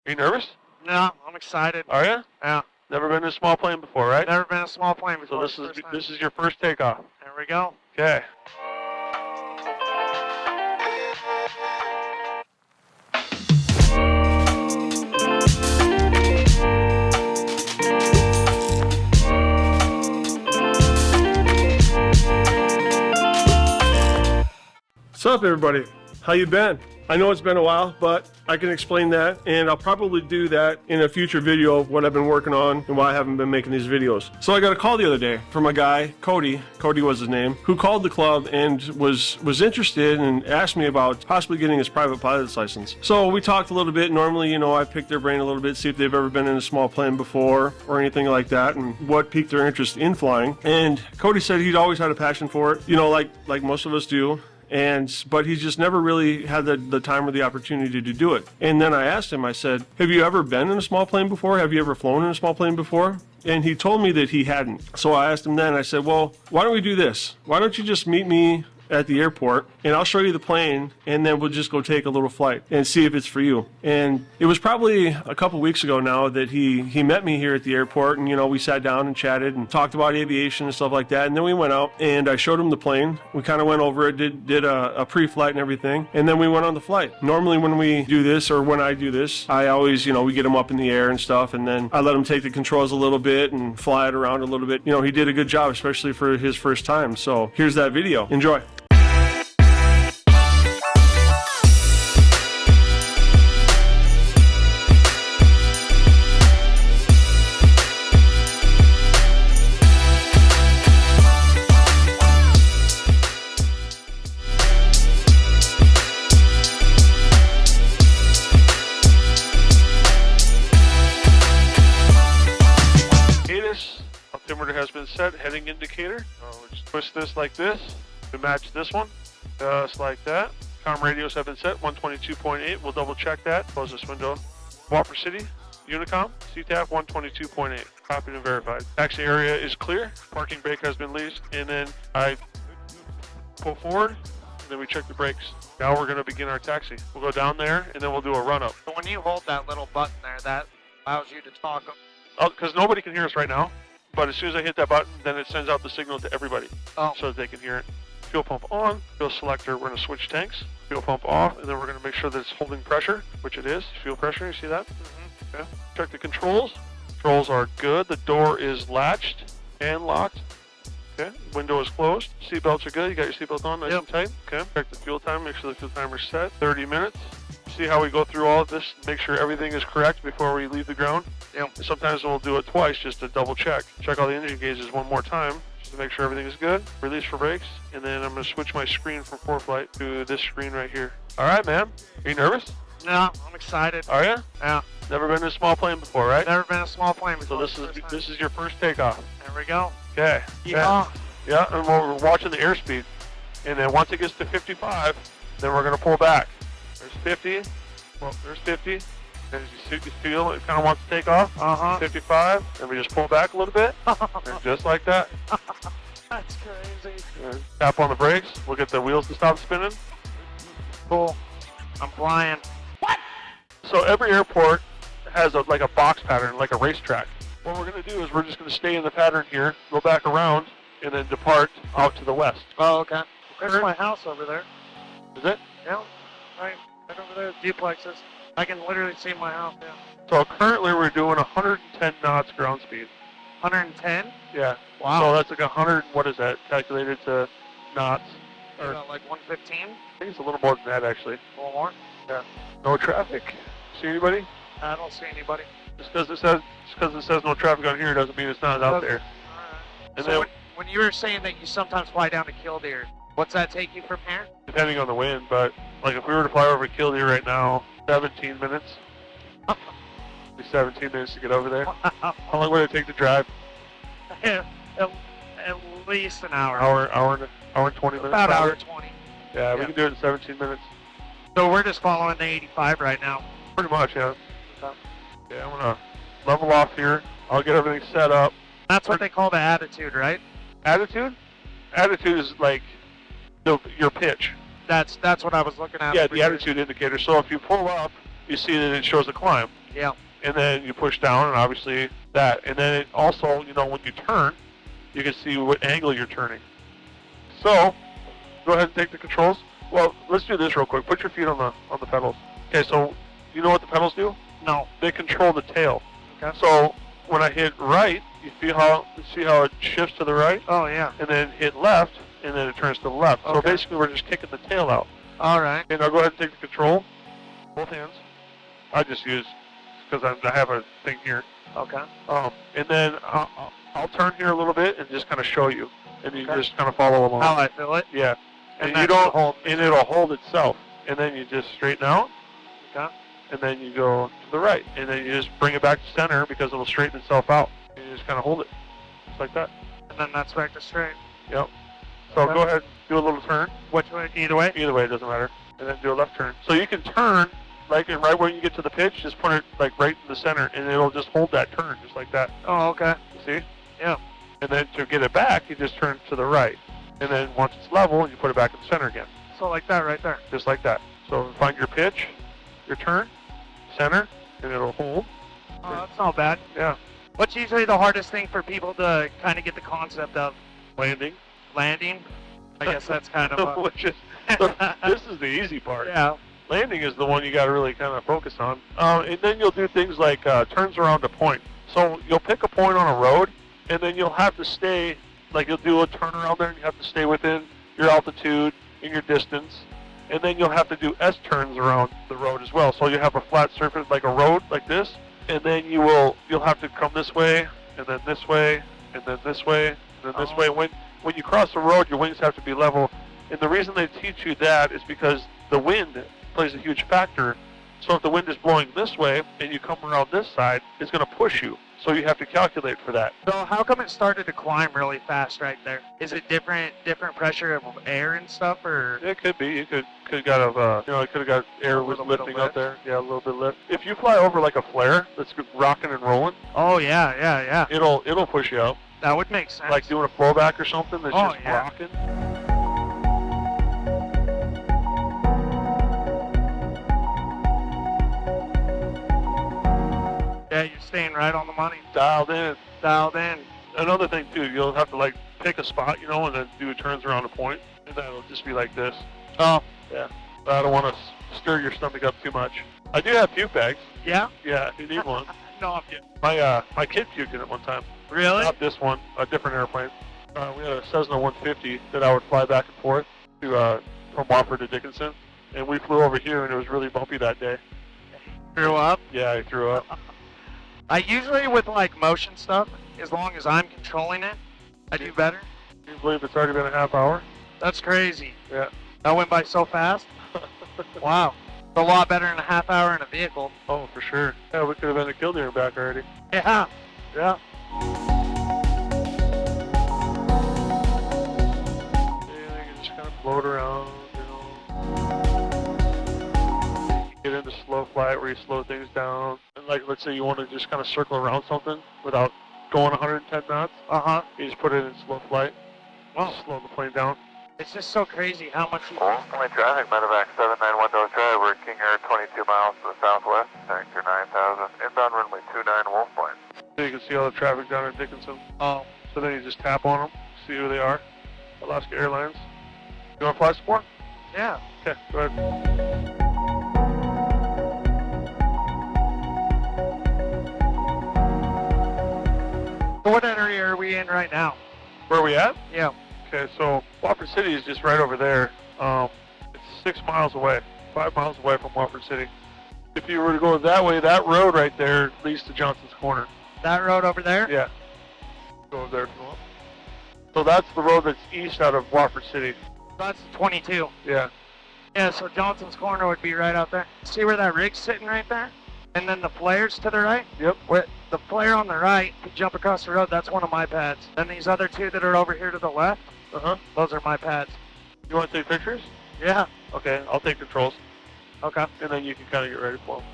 Are you nervous? No, I'm excited. Are you? Yeah. Never been in a small plane before, right? Never been in a small plane before. So this is your first takeoff. There we go. Okay. What's up, everybody? How you been? I know it's been a while, but I can explain that, and I'll probably do that in a future video of what I've been working on and why I haven't been making these videos. So I got a call the other day from a guy, Cody was his name, who called the club and was interested and asked me about possibly getting his private pilot's license. So we talked a little bit. Normally, you know, I pick their brain a little bit, see if they've ever been in a small plane before or anything like that, and what piqued their interest in flying. And Cody said he'd always had a passion for it, you know, like most of us do. But he's just never really had the time or the opportunity to do it. And then I asked him, I said, have you ever been in a small plane before? Have you ever flown in a small plane before? And he told me that he hadn't. So I asked him then, I said, well, why don't we do this? Why don't you just meet me at the airport and I'll show you the plane, and then we'll just go take a little flight and see if it's for you. And it was probably a couple weeks ago now that he met me here at the airport, and you know, we sat down and chatted and talked about aviation and stuff like that. And then we went out and I showed him the plane. We kind of went over it, did a pre-flight and everything, and then we went on the flight. Normally when we do this, or when I do this, I always, you know, we get him up in the air and stuff, and then I let him take the controls a little bit and fly it around a little bit. You know, he did a good job, especially for his first time. So here's that video. Enjoy. Altimeter has been set, heading indicator. We'll just twist this like this to match this one, just like that. Comm radios have been set, 122.8. We'll double check that. Close this window. Whopper City, Unicom, CTAF 122.8. Copied and verified. Taxi area is clear. Parking brake has been released, and then I pull forward, and then we check the brakes. Now we're going to begin our taxi. We'll go down there, and then we'll do a run-up. So when you hold that little button there, that allows you to talk. Oh, because nobody can hear us right now. But as soon as I hit that button, then it sends out the signal to everybody, so that they can hear it. Fuel pump on, fuel selector, we're going to switch tanks. Fuel pump off, and then we're going to make sure that it's holding pressure, which it is. Fuel pressure, you see that? Mm-hmm. Okay. Check the controls. Controls are good. The door is latched and locked. Okay. Window is closed. Seatbelts are good. You got your seatbelt on, nice and tight. Okay. Check the fuel time. Make sure the fuel timer is set. 30 minutes. See how we go through all of this, make sure everything is correct before we leave the ground. Yep. Sometimes we'll do it twice just to double check. Check all the engine gauges one more time just to make sure everything is good. Release for brakes, and then I'm going to switch my screen from ForeFlight to this screen right here. All right, man. Are you nervous? No, I'm excited. Are you? Yeah. Never been in a small plane before, right? Never been in a small plane before. So this is your first takeoff. There we go. Okay. Yeah. Yeah, and we're watching the airspeed, and then once it gets to 55, then we're going to pull back. There's 50. Well, there's 50. As you feel it kind of wants to take off. 55. And we just pull back a little bit. And just like that. That's crazy. And tap on the brakes. We'll get the wheels to stop spinning. Cool. I'm flying. What? So every airport has like a box pattern, like a racetrack. What we're going to do is we're just going to stay in the pattern here, go back around, and then depart out to the west. Oh, okay. There's my house over there. Is it? Yeah. Right over there, duplexes. I can literally see my house, yeah. So currently we're doing 110 knots ground speed. 110? Yeah. Wow. So that's like 100, what is that, calculated to knots? Or like 115? I think it's a little more than that, actually. A little more? Yeah. No traffic. See anybody? I don't see anybody. Just because it says no traffic on here doesn't mean it's not out there. Alright. And so then, when you were saying that you sometimes fly down to Killdeer, what's that take you from here? depending on the wind, but like if we were to fly over Killdeer right now, 17 minutes. It'd be 17 minutes to get over there. How long would it take to drive? At least an hour. Hour and 20 minutes. About probably. hour 20. Yeah, we can do it in 17 minutes. So we're just following the 85 right now. Pretty much, yeah. Yeah, I'm gonna level off here. I'll get everything set up. That's what they call the attitude, right? Attitude? Attitude is like your pitch. That's what I was looking at. Yeah, the attitude indicator. So if you pull up, you see that it shows the climb. Yeah. And then you push down, and obviously that. And then it also, you know, when you turn, you can see what angle you're turning. So, go ahead and take the controls. Well, let's do this real quick. Put your feet on the pedals. Okay, so you know what the pedals do? No. They control the tail. Okay. So when I hit right, you see how it shifts to the right? Oh, yeah. And then hit left, and then it turns to the left. So Okay. basically we're just kicking the tail out. All right. Okay, now go ahead and take the control. Both hands. I just use, because I have a thing here. Okay. And then I'll turn here a little bit and just kind of show you. And you Okay. just kind of follow along. How I feel it? Yeah. And you that don't should hold. and it'll hold itself. And then you just straighten out. Okay. And then you go to the right. And then you just bring it back to center because it'll straighten itself out. And you just kind of hold it. Just like that. And then that's back to straight. Yep. So Okay. go ahead and do a little turn. Which way? Either way? Either way, it doesn't matter. And then do a left turn. So you can turn, like, and right when you get to the pitch, just put it, like, right in the center. And it'll just hold that turn, just like that. Oh, okay. You see? Yeah. And then to get it back, you just turn to the right. And then once it's level, you put it back in the center again. So like that right there. Just like that. So find your pitch, your turn, center, and it'll hold. Oh, that's not bad. Yeah. What's usually the hardest thing for people to kind of get the concept of Landing. landing? I guess that's kind of a... Which is, this is the easy part. Yeah. Landing is the one you got to really kind of focus on. And then you'll do things like turns around a point. So you'll pick a point on a road, and then you'll have to stay, like you'll do a turnaround there, and you have to stay within your altitude and your distance. And then you'll have to do S-turns around the road as well. So you have a flat surface like a road like this, and then you'll have to come this way, and then this way, and then this way, and then this way. When you cross the road, your wings have to be level. And the reason they teach you that is because the wind plays a huge factor. So if the wind is blowing this way and you come around this side, it's going to push you. So you have to calculate for that. So how come it started to climb really fast right there? Is it different pressure of air and stuff, or? It could be. You could got it could have got air was little bit of lifting up lift. there. Yeah, a little bit of lift. If you fly over like a flare that's rocking and rolling, Oh yeah, yeah, yeah. it'll push you out. That would make sense. Like doing a flowback or something that's Oh, just yeah. rocking. Yeah, you're staying right on the money. Dialed in. Dialed in. Another thing too, you'll have to like pick a spot, and then do turns around a point, and that'll just be like this. Oh. Yeah. But I don't want to stir your stomach up too much. I do have puke bags. Yeah? Yeah, if you need one. No, I'm kidding. My kid puked in it one time. Really? Not this one, a different airplane. We had a Cessna 150 that I would fly back and forth to from Wofford to Dickinson, and we flew over here, and it was really bumpy that day. Threw up? Yeah, I threw up. I usually, with like motion stuff, as long as I'm controlling it, I do better. Can you believe it's already been a half hour? That's crazy. Yeah. That went by so fast. Wow. It's a lot better than a half hour in a vehicle. Oh, for sure. Yeah, we could have been a kill near back already. Yeah. Yeah. Yeah, you can just kind of float around, You get into slow flight where you slow things down. And like, let's say you want to just kind of circle around something without going 110 knots. Uh-huh. You just put it in slow flight. Wow. Just slow the plane down. It's just so crazy how much you... Only traffic, medevac 791 Dose Drive, we're King Air 22 miles to the southwest, sector 9000, inbound runway 29 Wolf Point. So you can see all the traffic down in Dickinson. Oh. So then you just tap on them, see who they are. Alaska Airlines. You want to fly some more? Yeah. Okay, go ahead. What area are we in right now? Where are we at? Yeah. Okay, so Wofford City is just right over there. It's 6 miles away, 5 miles away from Wofford City. If you were to go that way, that road right there leads to Johnson's Corner. That road over there? Yeah. Go over there if you want. So that's the road that's east out of Wofford City. That's 22. Yeah. Yeah, so Johnson's Corner would be right out there. See where that rig's sitting right there? And then the flares to the right? Yep. Where the flare on the right, you jump across the road, that's one of my pads. Then these other two that are over here to the left, Uh-huh. those are my pads. You want to take pictures? Yeah. Okay, I'll take controls. Okay. And then you can kind of get ready for them.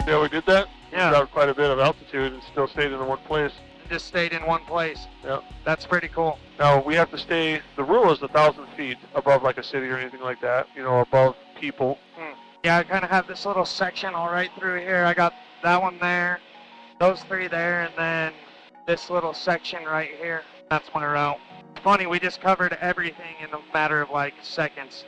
Yeah, we did that. Yeah. We got quite a bit of altitude and still stayed in the one place. Just stayed in one place. Yeah. That's pretty cool. Now we have to stay. The rule is 1,000 feet above like a city or anything like that. You know, above people. Yeah, I kind of have this little section all right through here. I got that one there, those three there, and then this little section right here. That's my route. It's funny, we just covered everything in a matter of like seconds.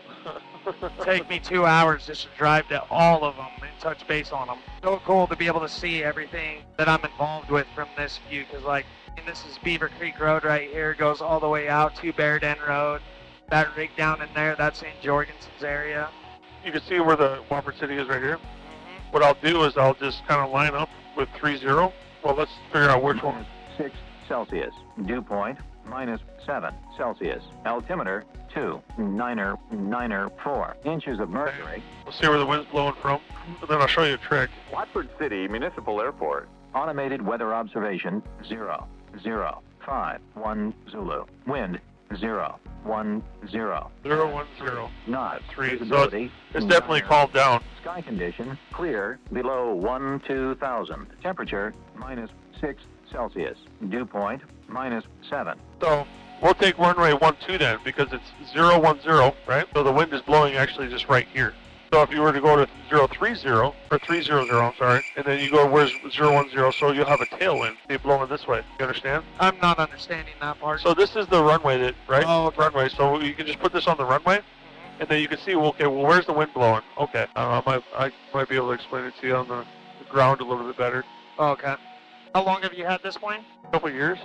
Take me 2 hours just to drive to all of them and touch base on them. So cool to be able to see everything that I'm involved with from this view, because like, and this is Beaver Creek Road right here, goes all the way out to Bear Den Road. That rig down in there, that's in Jorgensen's area. You can see where the Wofford City is right here. What I'll do is I'll just kind of line up with 30. Well, let's figure out which one. 6 Celsius. Dew point, -7 Celsius. Altimeter, 2.994 inches of mercury. We'll see where the wind's blowing from, and then I'll show you a trick. Watford City Municipal Airport. Automated weather observation, 0.051 Zulu. Wind, 0.10. 010. Knot. 3. So Visibility, it's definitely calmed down. Sky condition, clear, below 12,000. Temperature, -6 Celsius. Dew point, -7. So we'll take runway 12 then, because it's 010, right? So the wind is blowing actually just right here. So if you were to go to 030, or 300, I'm sorry, and then you go where's 010, so you'll have a tailwind. Be blowing this way. You understand? I'm not understanding that part. So this is the runway, that right? Oh, okay. Runway. So you can just put this on the runway, and then you can see, well, okay, well, where's the wind blowing? Okay, I might be able to explain it to you on the ground a little bit better. Okay. How long have you had this plane? A couple years.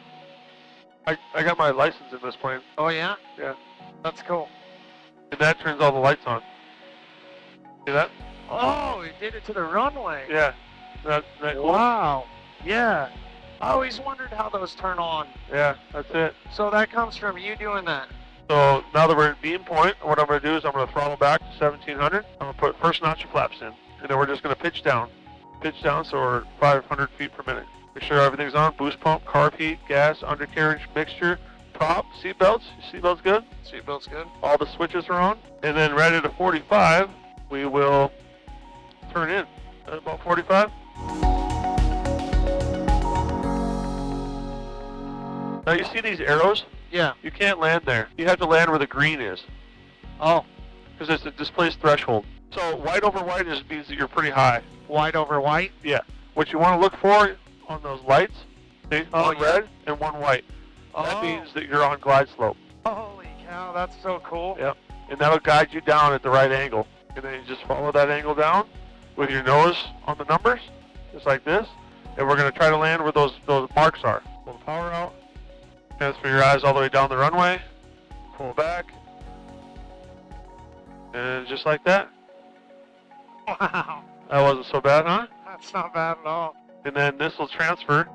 I got my license in this plane. Oh yeah? Yeah. That's cool. And that turns all the lights on. See that? Oh, it did it to the runway. Yeah. That cool? Wow. Yeah. I always wondered how those turn on. Yeah, that's it. So that comes from you doing that. So now that we're at beam point, what I'm going to do is I'm going to throttle back to 1700. I'm going to put first notch of flaps in. And then we're just going to pitch down. Pitch down so we're 500 feet per minute. Make sure everything's on. Boost pump, carb heat, gas, undercarriage mixture, top, seatbelts. Seatbelts good? Seatbelt's good. All the switches are on. And then right at a 45, we will turn in. At about 45. Now you see these arrows? Yeah. You can't land there. You have to land where the green is. Oh. Because it's a displaced threshold. So white over white means that you're pretty high. White over white? Yeah. What you want to look for on those lights, see, one yeah. red and one white. That means that you're on glide slope. Holy cow, that's so cool. Yep. And that'll guide you down at the right angle. And then you just follow that angle down with your nose on the numbers, just like this. And we're going to try to land where those marks are. Pull the power out. Transfer your eyes all the way down the runway. Pull back. And just like that. Wow. That wasn't so bad, huh? That's not bad at all. And then this will transfer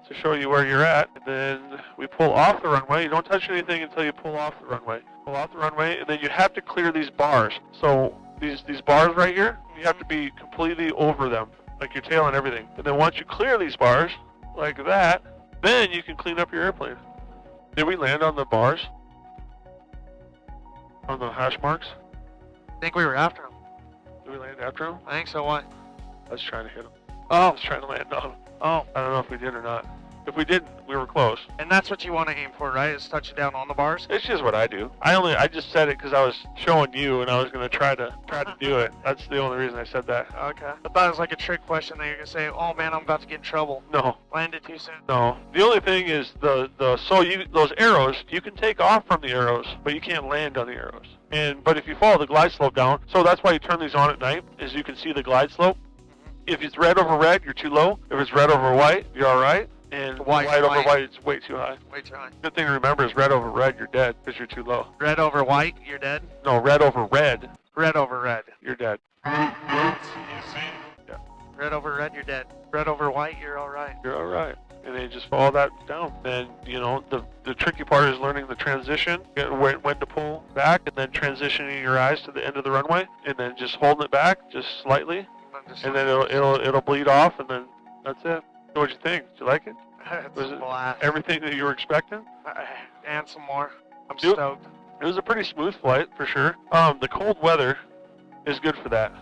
to show you where you're at. And then we pull off the runway. You don't touch anything until you pull off the runway. Pull off the runway, and then you have to clear these bars. So these bars right here, you have to be completely over them, like your tail and everything. And then once you clear these bars, like that, then you can clean up your airplane. Did we land on the bars? On the hash marks? I think we were after him. Did we land after them? I think so. What? I was trying to hit them. I Oh. was trying to land on them. Oh. I don't know if we did or not. If we didn't, we were close. And that's what you want to aim for, right? Is touch it down on the bars? It's just what I do. I just said it because I was showing you, and I was going to try to do it. That's the only reason I said that. Okay. I thought it was like a trick question that you're going to say, oh man, I'm about to get in trouble. No, Landed too soon. no. The only thing is those arrows, you can take off from the arrows, but you can't land on the arrows. But if you follow the glide slope down, so that's why you turn these on at night, is you can see the glide slope. If it's red over red, you're too low. If it's red over white, you're all right. And white over white, it's way too high. Way too high. Good thing to remember is red over red, you're dead because you're too low. Red over white, you're dead? No, red over red, Red over red. you're dead. Yeah. Red over red, you're dead. Red over white, you're all right. You're all right. And then you just follow that down. Then, the tricky part is learning the transition, when to pull back, and then transitioning your eyes to the end of the runway, and then just holding it back just slightly, and then it'll bleed off, and then that's it. So what'd you think? Did you like it? It's Was a it blast. everything that you were expecting? And some more. I'm Yep. stoked. It was a pretty smooth flight, for sure. The cold weather is good for that.